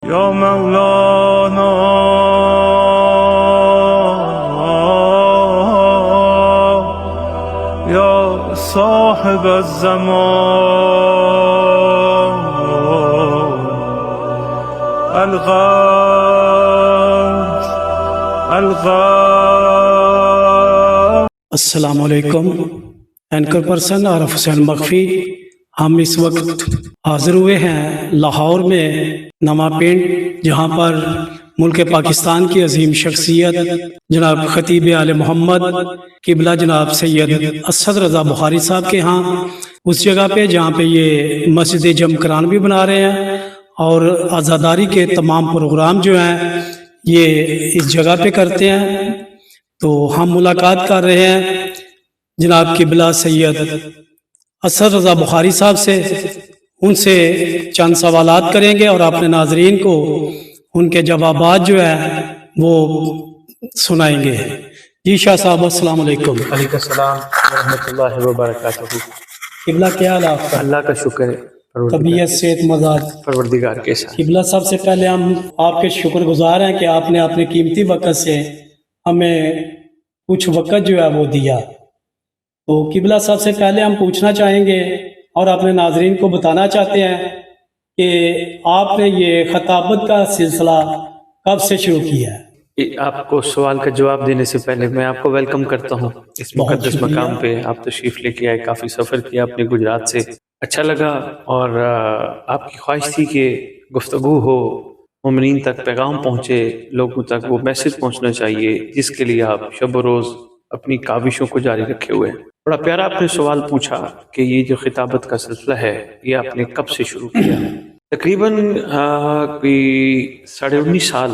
یا مولانا یا صاحب الزمان الغوث الغوث۔ السلام علیکم۔ اینکر پرسن عارف حسین مخفی، ہم اس وقت حاضر ہوئے ہیں لاہور میں نواں پنڈ، جہاں پر ملک پاکستان کی عظیم شخصیت جناب خطیب آل محمد قبلہ جناب سید اسد رضا بخاری صاحب کے ہاں، اس جگہ پہ جہاں پہ یہ مسجد جم قرآن بھی بنا رہے ہیں اور عزاداری کے تمام پروگرام جو ہیں یہ اس جگہ پہ کرتے ہیں۔ تو ہم ملاقات کر رہے ہیں جناب قبلہ سید اسد رضا بخاری صاحب سے، ان سے چند سوالات کریں گے اور اپنے ناظرین کو ان کے جوابات جو ہیں وہ سنائیں گے۔ جی شاہ صاحب السلام علیکم۔ علیکم السلام ورحمۃ اللہ وبرکاتہ۔ قبلہ کیا حال ہے آپ کا؟ اللہ کا شکر ہے، طبیعت صحت مزاج؟ پروردگار کے ساتھ۔ قبلہ سب سے پہلے ہم آپ کے شکر گزار ہیں کہ آپ نے اپنے قیمتی وقت سے ہمیں کچھ وقت جو ہے وہ دیا۔ تو قبلہ سب سے پہلے ہم پوچھنا چاہیں گے اور اپنے ناظرین کو بتانا چاہتے ہیں کہ آپ نے یہ خطابت کا سلسلہ کب سے شروع کیا ہے؟ آپ کو سوال کا جواب دینے سے پہلے میں آپ کو ویلکم کرتا ہوں اس مقدس شکریہ۔ مقام پہ۔ آپ تشریف لے کے آئے، کافی سفر کیا اپنے گجرات سے، اچھا لگا، اور آپ کی خواہش تھی کہ گفتگو ہو، مومنین تک پیغام پہنچے، لوگوں تک وہ میسج پہنچنا چاہیے، جس کے لیے آپ شب و روز اپنی کاوشوں کو جاری رکھے ہوئے ہیں۔ بڑا پیارا آپ نے سوال پوچھا کہ یہ جو خطابت کا سلسلہ ہے یہ آپ نے کب سے شروع کیا؟ تقریباً کوئی 19.5 سال،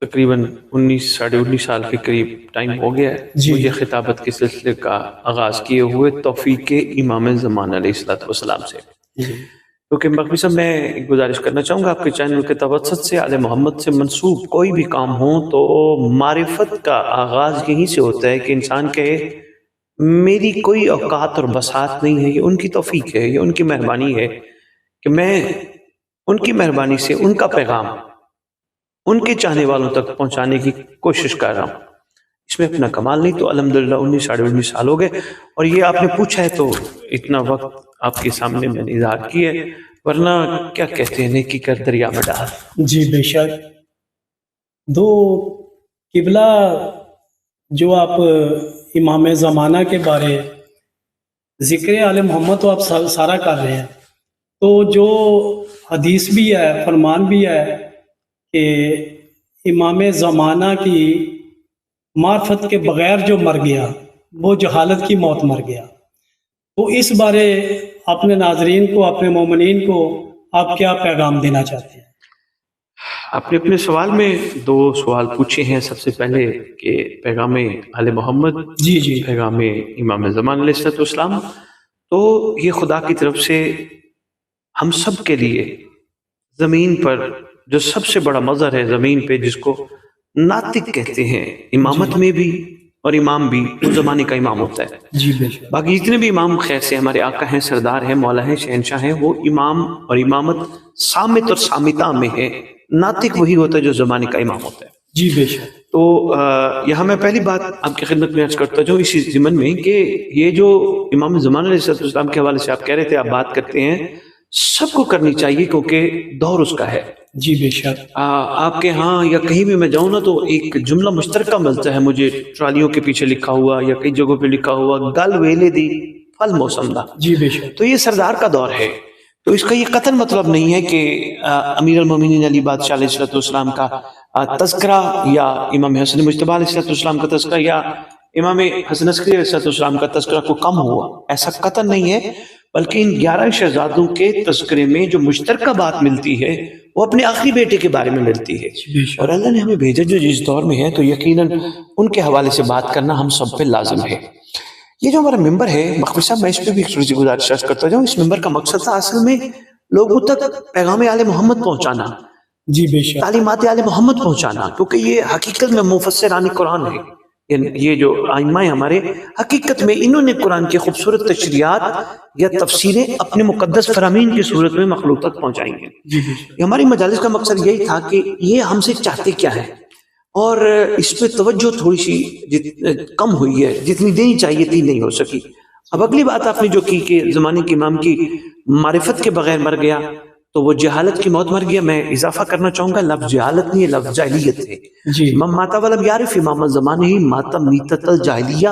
تقریباً 19 سال کے قریب ٹائم ہو گیا ہے مجھے خطابت کے سلسلے کا آغاز کیے ہوئے توفیق امام زمان علیہ السلام سے۔ کیونکہ مخفی صاحب میں ایک گزارش کرنا چاہوں گا، آپ کے چینل کے توسط سے آل محمد سے منسوب کوئی بھی کام ہو تو معرفت کا آغاز یہیں سے ہوتا ہے کہ انسان کہے میری کوئی اوقات اور بساط نہیں ہے، یہ ان کی توفیق ہے، یہ ان کی مہربانی ہے کہ میں ان کی مہربانی سے ان کا پیغام ان کے چاہنے والوں تک پہنچانے کی کوشش کر رہا ہوں۔ اس میں اپنا کمال نہیں، تو الحمدللہ 19 سال ہو گئے، اور یہ آپ نے پوچھا ہے تو اتنا وقت آپ کے سامنے میں نے اظہار کیا ہے، ورنہ کیا کہتے ہیں نیکی کر دریا میں ڈال۔ جی بے شک۔ دو قبلہ، جو آپ امام زمانہ کے بارے ذکر آل محمد تو آپ سارا کر رہے ہیں، تو جو حدیث بھی ہے، فرمان بھی ہے کہ امام زمانہ کی معرفت کے بغیر جو مر گیا وہ جہالت کی موت مر گیا۔ تو اس بارے اپنے ناظرین کو، اپنے مومنین کو آپ کیا پیغام دینا چاہتے ہیں؟ آپ نے اپنے سوال میں 2 سوال پوچھے ہیں۔ سب سے پہلے کہ پیغام آل محمد، جی پیغام امام زمان علیہ السلام، تو یہ خدا کی طرف سے ہم سب کے لیے زمین پر جو سب سے بڑا مظہر ہے زمین پہ، جس کو ناطق کہتے ہیں، امامت میں بھی اور امام بھی اس زمانے کا امام ہوتا ہے۔ جی بے شک۔ باقی جتنے بھی امام خیر سے ہمارے آقا ہیں، سردار ہیں، مولا ہیں، شہنشاہ ہیں، وہ امام اور امامت صامت اور صامتہ میں ہے۔ ناطق وہی ہوتا ہے جو زمانے کا امام ہوتا ہے۔ جی بے شک۔ تو یہاں میں پہلی بات آپ کی خدمت میں عرض کرتا ہوں اسی ضمن میں کہ یہ جو امام زمان علیہ السلام کے حوالے سے آپ کہہ رہے تھے، آپ بات کرتے ہیں، سب کو کرنی چاہیے کیونکہ دور اس کا ہے۔ جی بے شک۔ آپ کے ہاں یا کہیں بھی میں جاؤں نا تو ایک جملہ مشترکہ ملتا ہے مجھے، ٹرالیوں کے پیچھے لکھا ہوا یا کئی جگہوں پہ لکھا ہوا، گل ویلے دی پھل موسم دا۔ جی بے شک۔ تو یہ سردار کا دور ہے، تو اس کا یہ قطعاً مطلب نہیں ہے کہ امیر المومنین علی بادشاہ علیہ السلام کا تذکرہ یا امام حسن مجتبی علیہ السلام کا تذکرہ یا امام حسن عسکری علیہ السلام کا تذکرہ کو کم ہوا، ایسا قطعاً نہیں ہے، بلکہ ان 11 شہزادوں کے تذکرے میں جو مشترکہ بات ملتی ہے وہ اپنے آخری بیٹے کے بارے میں ملتی ہے، اور اللہ نے ہمیں بھیجا جو جس دور میں ہے تو یقیناً ان کے حوالے سے بات کرنا ہم سب پہ لازم ہے۔ یہ جو ہمارا ممبر ہے مخفی صاحب، میں اس پہ بھی ایک تھوڑی سی گزارش کرتا جاؤں۔ اس ممبر کا مقصد تھا اصل میں لوگوں تک پیغام آل محمد پہنچانا، جی بے شک۔ تعلیمات آل محمد پہنچانا، کیونکہ یہ حقیقت میں مفسران قرآن ہے، یہ جو ائمہ ہمارے حقیقت میں انہوں نے قرآن کی خوبصورت تشریحات یا تفسیریں اپنے مقدس فرامین کی صورت میں مخلوق تک پہنچائیں گے. یہ ہماری مجالس کا مقصد یہی تھا کہ یہ ہم سے چاہتے کیا ہے، اور اس پہ توجہ تھوڑی سی کم ہوئی ہے، جتنی دینی چاہیے تھی نہیں ہو سکی. اب اگلی بات آپ نے جو کی کہ زمانے کے امام کی معرفت کے بغیر مر گیا تو وہ جہالت کی موت مر گیا. میں اضافہ کرنا چاہوں گا، لفظ جہالت نہیں ہے، لفظ جاہلیت ہے. من ماتا ولم یعرف امام زمانے ہی ماتا میتت الجاہلیہ،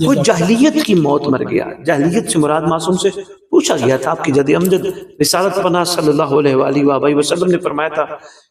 وہ جاہلیت کی موت مر گیا. جاہلیت سے مراد معصوم سے پوچھا گیا تھا، آپ کی جد امجد رسالت پناہ صلی اللہ علیہ وآلہ وآلہ وسلم نے فرمایا تھا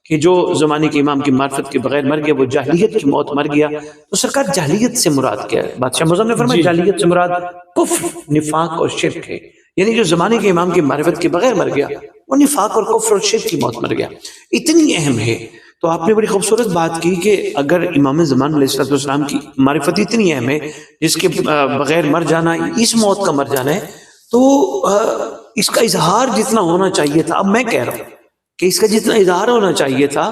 کہ جو زمانے کے امام کی معرفت کے بغیر مر گیا وہ جاہلیت کی موت مر گیا. تو سرکار جاہلیت سے مراد کیا ہے؟ بادشاہ معظم نے فرمایا جاہلیت سے مراد کفر، نفاق اور شرک ہے. یعنی جو زمانے کے امام کی معرفت کے بغیر مر گیا وہ نفاق اور کفر اور شرک کی موت مر گیا. اتنی اہم ہے. تو آپ نے بڑی خوبصورت بات کی کہ اگر امام زمان علیہ السلام کی معرفت اتنی اہم ہے جس کے بغیر مر جانا اس موت کا مر جانا ہے، تو اس کا اظہار جتنا ہونا چاہیے تھا، اب میں کہہ رہا ہوں کہ اس کا جتنا اظہار ہونا چاہیے تھا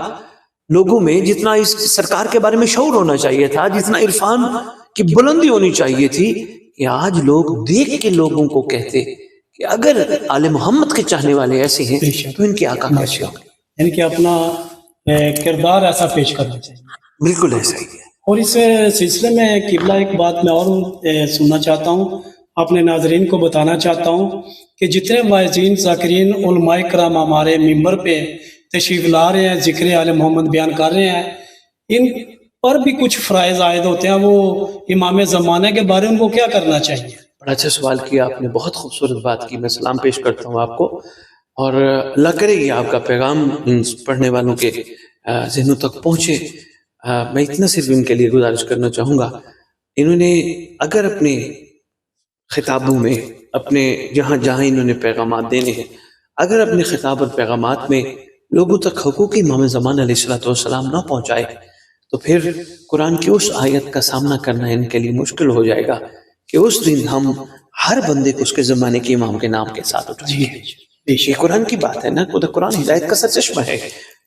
لوگوں میں، جتنا اس سرکار کے بارے میں شعور ہونا چاہیے تھا، جتنا عرفان کی بلندی ہونی چاہیے تھی، کہ آج لوگ دیکھ کے لوگوں کو کہتے کہ اگر آل محمد کے چاہنے والے ایسے ہیں تو ان کے آقا کیسے ہوں. یعنی کہ اپنا کردار ایسا پیش کرنا چاہیے. بالکل ایسا ہی ہے. اور اس سلسلے میں قبلہ ایک بات میں اور سننا چاہتا ہوں، اپنے ناظرین کو بتانا چاہتا ہوں کہ جتنے واعظین ذاکرین علماء کرام ہمارے ممبر پہ تشریف لا رہے ہیں، ذکر آل محمد بیان کر رہے ہیں، ان پر بھی کچھ فرائض عائد ہوتے ہیں. وہ امام زمانہ کے بارے میں ان کو کیا کرنا چاہیے؟ بڑا اچھا سوال کیا آپ نے، بہت خوبصورت بات کی. میں سلام پیش کرتا ہوں آپ کو، اور اللہ کرے گی آپ کا پیغام پڑھنے والوں کے ذہنوں تک پہنچے. میں اتنا صرف ان کے لیے گزارش کرنا چاہوں گا، انہوں نے اگر اپنے خطابوں میں، اپنے جہاں جہاں انہوں نے پیغامات دینے ہیں، اگر اپنے خطاب اور پیغامات میں لوگوں تک حقوق امام زمان علیہ السلام نہ پہنچائے تو پھر قرآن کی اس آیت کا سامنا کرنا ان کے لیے مشکل ہو جائے گا کہ اس دن ہم ہر بندے کو اس کے زمانے کے امام کے نام کے ساتھ اٹھائیں گے. یہ قرآن کی بات ہے نا، قرآن ہدایت کا سرچشمہ ہے.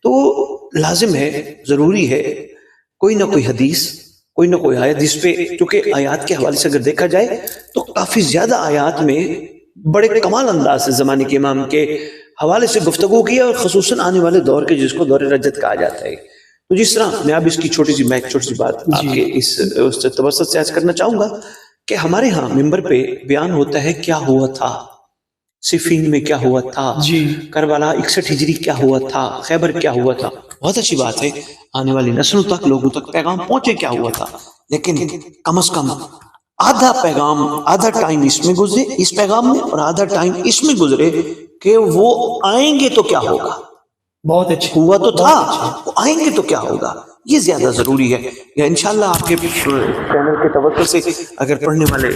تو لازم ہے، ضروری ہے کوئی نہ کوئی حدیث، کوئی نہ کوئی آیت جس پہ، چونکہ آیات کے حوالے سے اگر دیکھا جائے تو کافی زیادہ آیات میں بڑے کمال انداز سے زمانے کے امام کے حوالے سے گفتگو کی ہے، اور خصوصاً آنے والے دور کے جس کو دور رجت کہا جاتا ہے. تو جس طرح میں اب اس کی چھوٹی سی بات آپ کے اس توسط سے عرض کرنا چاہوں گا کہ ہمارے ہاں ممبر پہ بیان ہوتا ہے کیا ہوا تھا، صفین میں کیا ہوا تھا، کربلا 61 ہجری کیا ہوا تھا، خیبر کیا ہوا تھا. بہت اچھی بات ہے، آنے والی نسلوں تک، لوگوں تک پیغام پہنچے کیا ہوا تھا. لیکن کم از کم آدھا پیغام، آدھا ٹائم اس میں گزرے اس پیغام میں، اور آدھا ٹائم اس میں گزرے کہ وہ آئیں گے تو کیا ہوگا. بہت اچھا ہوا تو تھا، وہ آئیں گے تو کیا ہوگا، یہ زیادہ ضروری ہے. یا انشاءاللہ آپ کے چینل کے توسط سے اگر پڑھنے والے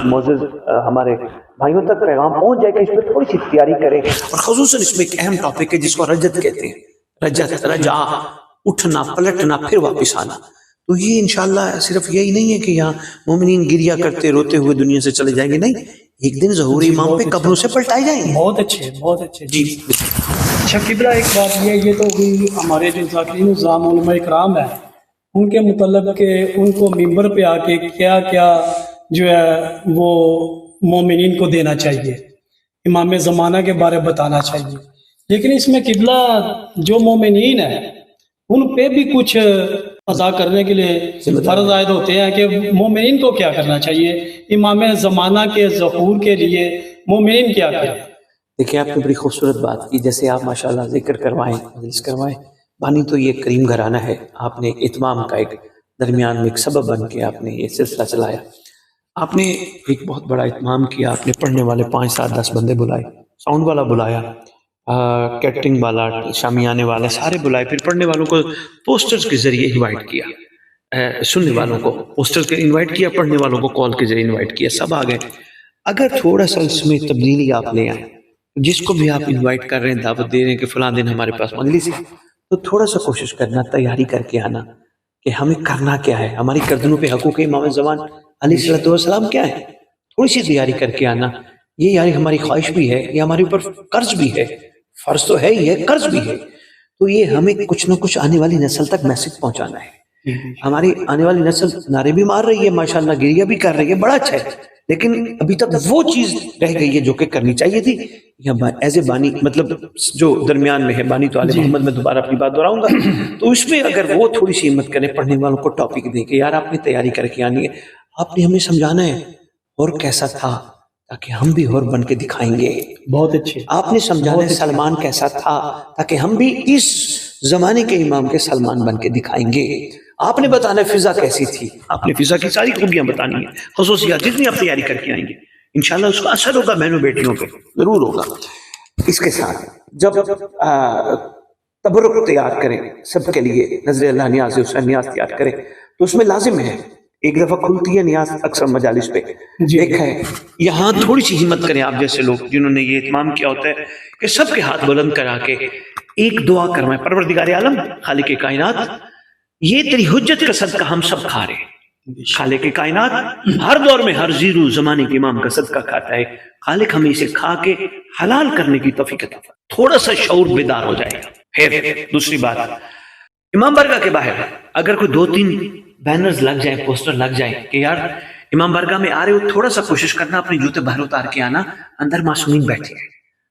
معزز ہمارے بھائیوں تک پیغام پہنچ جائے کہ اس میں تھوڑی سی تیاری کریں. اور خصوصاً اس میں ایک اہم ٹاپک ہے جس کو رجت کہتے ہیں، رجت، رجع، اٹھنا، پلٹنا، پھر واپس آنا. تو یہ انشاءاللہ صرف یہی نہیں ہے کہ یہاں مومنین گریا کرتے روتے ہوئے دنیا سے چلے جائیں گے، نہیں، ایک دن ظہور امام پہ قبروں سے پلٹائے جائیں گے. بہت اچھے، بہت اچھے. جی اچھا قبلہ ایک بات یہ تو ہوئی ہمارے جو ذاکرین الزام علماء کرام ہیں ان کے مطلب کہ ان کو ممبر پہ آ کے کیا کیا جو ہے وہ مومنین کو دینا چاہیے، امام زمانہ کے بارے بتانا چاہیے. لیکن اس میں قبلہ جو مومنین ہیں ان پہ بھی کچھ ادا کرنے کے لیے فرض عائد ہوتے ہیں کہ مومنین کو کیا کرنا چاہیے، امام زمانہ کے ظہور کے لیے مومنین کیا کریں. دیکھیں آپ نے بڑی خوبصورت بات کی، جیسے آپ ماشاءاللہ ذکر کروائیں، مجلس کروائیں. بانی تو یہ کریم گھرانہ ہے، آپ نے اتمام کا ایک درمیان میں ایک سبب بن کے آپ نے یہ سلسلہ چلایا. آپ نے ایک بہت بڑا اتمام کیا، آپ نے پڑھنے والے 5 7 10 بندے بلائے، ساؤنڈ والا بلایا، کیٹرنگ والا، شامیانے والا، سارے بلائے. پھر پڑھنے والوں کو پوسٹرز کے ذریعے انوائٹ کیا، سننے والوں کو پوسٹرز کے انوائٹ کیا، پڑھنے والوں کو کال کے ذریعے انوائٹ کیا. سب آ گئے. اگر تھوڑا سا اس میں تبدیلی آپ لے آئیں، جس کو بھی آپ انوائٹ کر رہے ہیں، دعوت دے رہے ہیں کہ فلاں دن ہمارے پاس مجلس ہے، تو تھوڑا سا کوشش کرنا، تیاری کر کے آنا کہ ہمیں کرنا کیا ہے، ہماری گردنوں پہ حقوق امام زمان علیہ السلام کیا ہے. تھوڑی سی تیاری کر کے آنا. یہ یعنی ہماری خواہش بھی ہے، یہ ہمارے اوپر قرض بھی ہے، فرض تو ہے ہی ہے، قرض بھی ہے. تو یہ ہمیں کچھ نہ کچھ آنے والی نسل تک میسج پہنچانا ہے. ہماری آنے والی نسل نعرے بھی مار رہی ہے ماشاءاللہ، گریہ بھی کر رہی ہے، بڑا اچھا ہے، لیکن ابھی تک وہ چیز رہ گئی ہے جو کہ کرنی چاہیے تھی. ایز اے بانی مطلب جو درمیان میں ہے، بانی تو آل محمد، میں دوبارہ اپنی بات دہراؤں گا، تو اس میں اگر وہ تھوڑی سی ہمت کریں، پڑھنے والوں کو ٹاپک دیں کہ یار آپ نے تیاری کر کے آنی ہے، آپ نے ہمیں سمجھانا ہے اور کیسا تھا تاکہ ہم بھی اور بن کے دکھائیں گے. بہت اچھے. آپ نے سمجھانا ہے سلمان کیسا تھا تاکہ ہم بھی اس زمانے کے امام کے سلمان بن کے دکھائیں گے. آپ نے بتانا ہے فضا کیسی تھی، آپ نے فضا کی ساری خوبیاں بتانی ہیں، خصوصیات جتنی آپ تیاری کر کے آئیں گے انشاءاللہ اس کا اثر ہوگا بہنوں بیٹیوں پہ ضرور ہوگا. اس کے ساتھ جب تبرک تیار کریں سب کے لیے، نظر اللہ نیاز حسین نیاز تیار کریں، تو اس میں لازم ہے ایک دفعہ کھلتی ہے نیاز اکثر مجالس پہ، ایک ہے یہاں تھوڑی سی ہمت کریں آپ جیسے لوگ جنہوں نے یہ اہتمام کیا ہوتا ہے کہ سب کے ہاتھ بلند کرا کے ایک دعا کروائیں، پروردگار عالم، خالق کائنات، یہ تیری حجت کا صدقہ ہم سب کھا رہے ہیں. خالق کائنات ہر دور میں ہر زیرو زمانے کے امام کا صدقہ کھاتا ہے، خالق ہمیں اسے کھا کے حلال کرنے کی توفیق عطا فرما. تھوڑا سا شعور بیدار ہو جائے گا. پھر دوسری بات، امام بارگاہ کے باہر اگر کوئی 2-3 بینرز لگ جائیں، پوسٹر لگ جائیں کہ یار امام بارگاہ میں آ رہے ہو، تھوڑا سا کوشش کرنا اپنے جوتے باہر اتار کے آنا، اندر معصومین بیٹھے ہیں،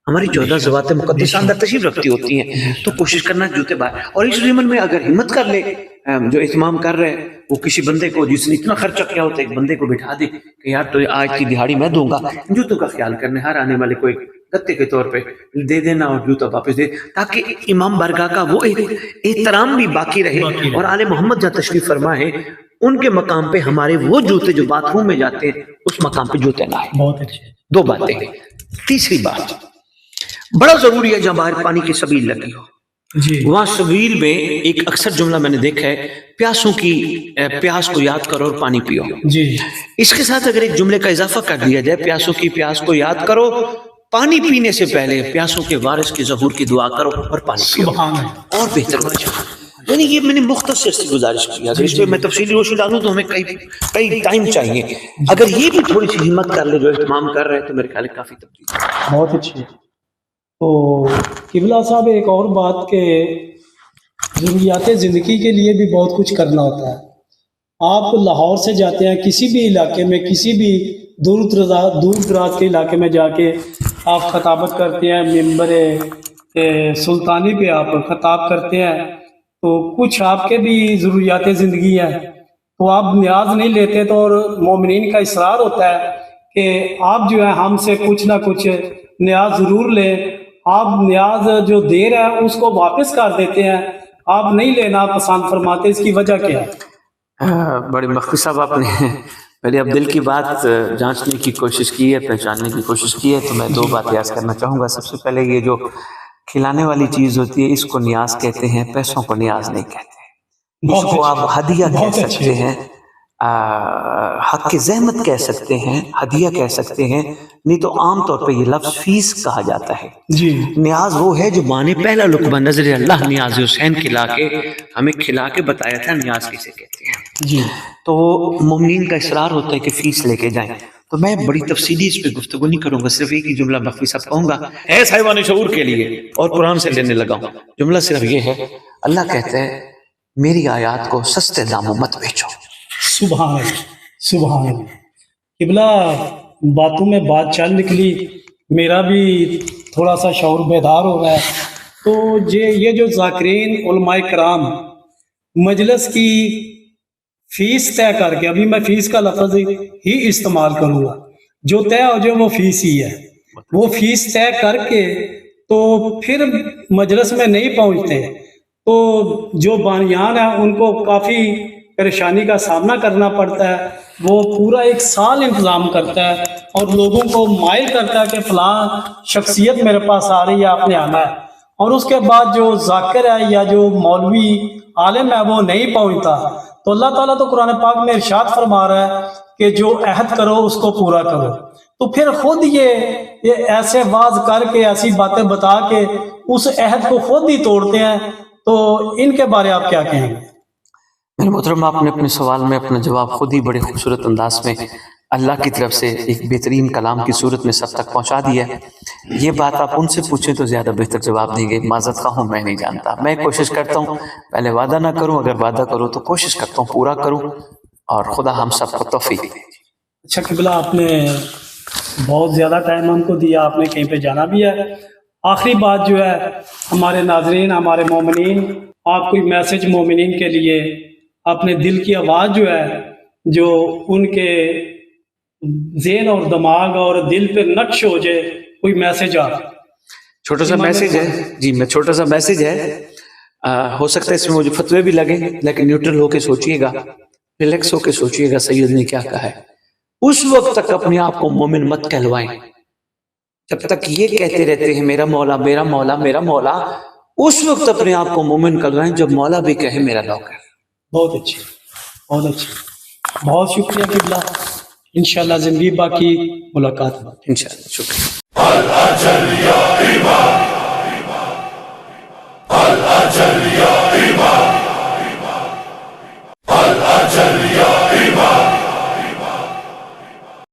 ہماری 14 ذوات مقدسہ اندر تشریف رکھتی ہوتی ہیں، تو کوشش کرنا جوتے باہر. اور اس ضمن میں اگر ہمت کر لے جو اہتمام کر رہے ہیں وہ کسی بندے کو جس نے اتنا خرچہ کیا ہوتا ہے ایک بندے کو بٹھا دے کہ یار تو آج کی دہاڑی میں دوں گا، جوتوں کا خیال کرنے ہر آنے والے کو ایک گتے کے طور پہ دے دینا اور جوتا واپس دے، تاکہ امام بارگاہ کا وہ احترام بھی باقی رہے. اور آل محمد جہاں تشریف فرما ہے ان کے مقام پہ ہمارے وہ جوتے جو باتھ روم میں جاتے ہیں اس مقام پہ جوتے نہ آئے. بہت اچھے. 2 باتیں. تیسری بات بڑا ضروری ہے، جہاں باہر پانی کی سبیل لگی ہو وہاں سبیل میں ایک اکثر جملہ میں نے دیکھا ہے، پیاسوں کی پیاس کو یاد کرو اور پانی پیو. اس کے ساتھ اگر ایک جملے کا اضافہ کر دیا جائے، پیاسوں کی پیاس کو یاد کرو، پانی پینے سے پہلے پیاسوں کے وارث کے ظہور کی دعا کرو اور پانی پیو، اور بہتر ہو جائے. یعنی یہ میں نے مختصر سی گزارش کی ہے، اس پہ میں تفصیلی روشنی ڈالوں تو ہمیں کئی ٹائم چاہیے. اگر یہ بھی تھوڑی سی ہمت کر لے جو اہتمام کر رہے ہیں تو میرے خیال ہے کافی تبدیل. بہت اچھی. تو قبلہ صاحب ایک اور بات کہ ضروریات زندگی کے لیے بھی بہت کچھ کرنا ہوتا ہے. آپ لاہور سے جاتے ہیں کسی بھی علاقے میں، کسی بھی دور دراز کے علاقے میں جا کے آپ خطابت کرتے ہیں، ممبر سلطانی پہ آپ خطاب کرتے ہیں، تو کچھ آپ کے بھی ضروریات زندگی ہیں، تو آپ نیاز نہیں لیتے. تو اور مومنین کا اصرار ہوتا ہے کہ آپ جو ہے ہم سے کچھ نہ کچھ نیاز ضرور لیں. آپ نیاز جو دے رہے ہیں اس کو واپس کر دیتے ہیں، آپ نہیں لینا پسند فرماتے، اس کی وجہ کیا ہے؟ بڑے مخفی صاحب آپ نے پہلے اب دل کی بات جانچنے کی کوشش کی ہے، پہچاننے کی کوشش کی ہے، تو میں 2 بات یاد کرنا چاہوں گا. سب سے پہلے یہ جو کھلانے والی چیز ہوتی ہے اس کو نیاز کہتے ہیں، پیسوں کو نیاز نہیں کہتے. اس کو آپ ہدیہ کہہ سکتے ہیں، حق کی زحمت کہہ سکتے ہیں، ہدیہ کہہ سکتے ہیں، نہیں تو عام طور پہ یہ لفظ فیس کہا جاتا ہے. نیاز وہ ہے جو ماں نے پہلا لقمہ نظر اللہ نیاز حسین کھلا کے ہمیں کھلا کے بتایا تھا نیاز کسے کہتے ہیں. تو مومنین کا اصرار ہوتا ہے کہ فیس لے کے جائیں. تو میں بڑی تفصیلی اس پہ گفتگو نہیں کروں گا، صرف ایک ہی جملہ مخفی صاحب کہوں گا اے صاحبان شعور کے لیے، اور قرآن سے لینے لگا ہوں. جملہ صرف یہ ہے، اللہ کہتا ہے میری آیات کو سستے داموں مت بیچو. سبحان اللہ، سبحان اللہ. قبلہ باتوں میں بات چل نکلی، میرا بھی تھوڑا سا شعور بیدار ہو رہا ہے. تو یہ جو ذاکرین علماء کرام مجلس کی فیس طے کر کے، ابھی میں فیس کا لفظ ہی استعمال کروں گا، جو طے ہو جائے وہ فیس ہی ہے، وہ فیس طے کر کے تو پھر مجلس میں نہیں پہنچتے، تو جو بانیان ہیں ان کو کافی پریشانی کا سامنا کرنا پڑتا ہے. وہ پورا 1 سال انتظام کرتا ہے اور لوگوں کو مائل کرتا ہے کہ فلاں شخصیت میرے پاس آ رہی ہے، آپ نے آنا ہے. اور اس کے بعد جو ذاکر ہے یا جو مولوی عالم ہے وہ نہیں پہنچتا. تو اللہ تعالیٰ تو قرآن پاک میں ارشاد فرما رہا ہے کہ جو عہد کرو اس کو پورا کرو. تو پھر خود یہ ایسے واز کر کے ایسی باتیں بتا کے اس عہد کو خود ہی توڑتے ہیں. تو ان کے بارے آپ کیا کہیں گے؟ میرے محترم، آپ نے اپنے سوال میں اپنا جواب خود ہی بڑے خوبصورت انداز میں اللہ کی طرف سے ایک بہترین کلام کی صورت میں سب تک پہنچا دیا ہے. یہ بات آپ ان سے پوچھیں تو زیادہ بہتر جواب دیں گے. معذرت خواہ ہوں، میں نہیں جانتا. میں کوشش کرتا ہوں پہلے وعدہ نہ کروں، اگر وعدہ کروں تو کوشش کرتا ہوں پورا کروں، اور خدا ہم سب کو توفیق دے. اچھا قبلہ، آپ نے بہت زیادہ ٹائم ہم کو دیا، آپ نے کہیں پہ جانا بھی ہے. آخری بات جو ہے ہمارے ناظرین، ہمارے مومنین، آپ کوئی میسج مومنین کے لیے، اپنے دل کی آواز جو ہے جو ان کے ذہن اور دماغ اور دل پہ نقش ہو جائے، کوئی میسج آپ. چھوٹا سا میسج ہے جی، میں چھوٹا سا میسج ہے. ہو سکتا ہے اس میں مجھے فتوے بھی لگے، لیکن نیوٹرل ہو کے سوچئے گا، ریلیکس ہو کے سوچئے گا سید نے کیا کہا ہے. اس وقت تک اپنے آپ کو مومن مت کہلوائیں جب تک یہ کہتے رہتے ہیں میرا مولا میرا مولا میرا مولا. اس وقت اپنے آپ کو مومن کہلوائیں جب مولا بھی کہے میرا نوکر. بہت اچھی، بہت اچھی، بہت شکریہ قبلہ. انشاءاللہ زندگی باقی ملاقات ہوگی. انشاءاللہ. شکریہ. الأجل يا إمام، الأجل يا إمام.